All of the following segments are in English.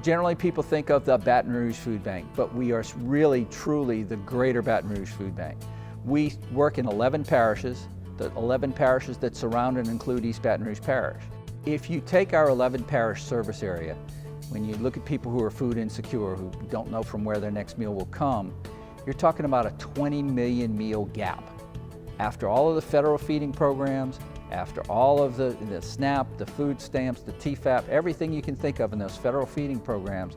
Generally, people think of the Baton Rouge Food Bank, but we are really, truly the greater Baton Rouge Food Bank. We work in 11 parishes, the 11 parishes that surround and include East Baton Rouge Parish. If you take our 11 parish service area, when you look at people who are food insecure, who don't know from where their next meal will come, you're talking about a 20 million meal gap. After all of the federal feeding programs, after all of the SNAP, the food stamps, the TFAP, everything you can think of in those federal feeding programs,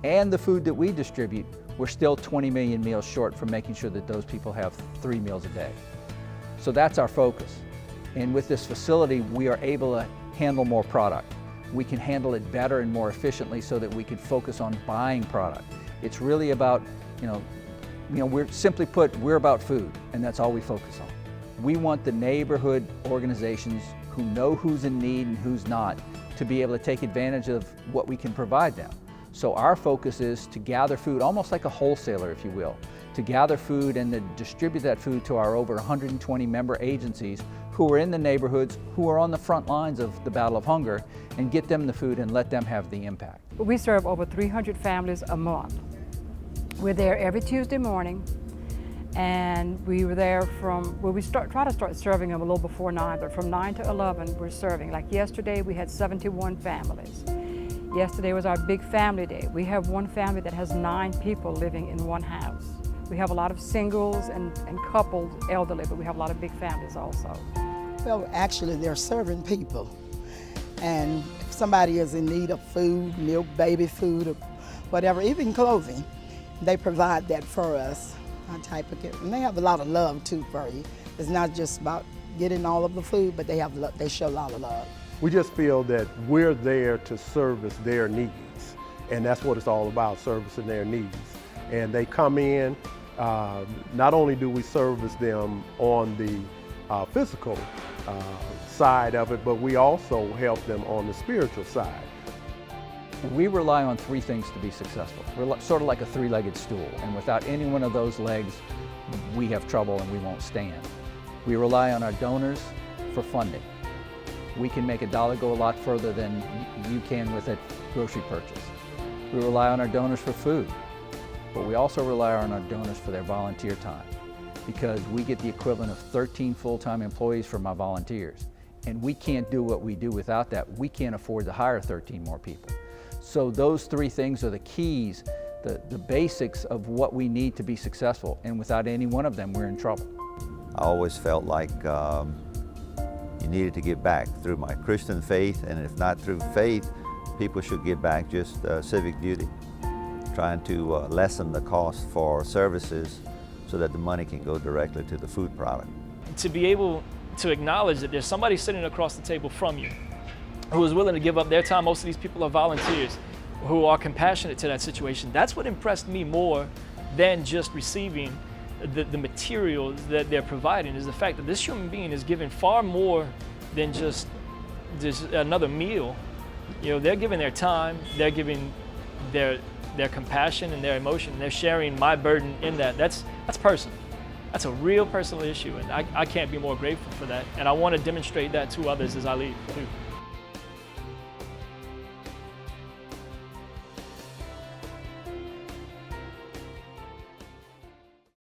and the food that we distribute, we're still 20 million meals short from making sure that those people have 3 meals a day. So that's our focus. And with this facility, we are able to handle more product. We can handle it better and more efficiently so that we can focus on buying product. It's really about, we're simply put, we're about food, and that's all we focus on. We want the neighborhood organizations who know who's in need and who's not to be able to take advantage of what we can provide them. So our focus is to gather food, almost like a wholesaler, if you will, to gather food and to distribute that food to our over 120 member agencies who are in the neighborhoods, who are on the front lines of the battle of hunger, and get them the food and let them have the impact. We serve over 300 families a month. We're there every Tuesday morning, and we were there from, well, we try to start serving them a little before 9, but from 9 to 11 we're serving. Like yesterday we had 71 families. Yesterday was our big family day. We have one family that has 9 people living in one house. We have a lot of singles and couples, elderly, but we have a lot of big families also. Well, actually they're serving people. And if somebody is in need of food, milk, baby food, or whatever, even clothing, they provide that for us. And they have a lot of love too for you. It's not just about getting all of the food, but they show a lot of love. We just feel that we're there to service their needs, and that's what it's all about, servicing their needs. And they come in, not only do we service them on the physical side of it, but we also help them on the spiritual side. We rely on 3 things to be successful. We're sort of like a 3-legged stool, and without any one of those legs, we have trouble and we won't stand. We rely on our donors for funding. We can make a dollar go a lot further than you can with a grocery purchase. We rely on our donors for food, but we also rely on our donors for their volunteer time, because we get the equivalent of 13 full-time employees from our volunteers, and we can't do what we do without that. We can't afford to hire 13 more people. So those 3 things are the keys, the basics of what we need to be successful, and without any one of them, we're in trouble. I always felt like you needed to give back through my Christian faith, and if not through faith, people should give back just civic duty, trying to lessen the cost for services so that the money can go directly to the food product. To be able to acknowledge that there's somebody sitting across the table from you who is willing to give up their time. Most of these people are volunteers who are compassionate to that situation. That's what impressed me more than just receiving the material that they're providing, is the fact that this human being is giving far more than just another meal. They're giving their time, they're giving their compassion and their emotion, and they're sharing my burden in that. That's personal. That's a real personal issue, and I can't be more grateful for that. And I want to demonstrate that to others as I leave too.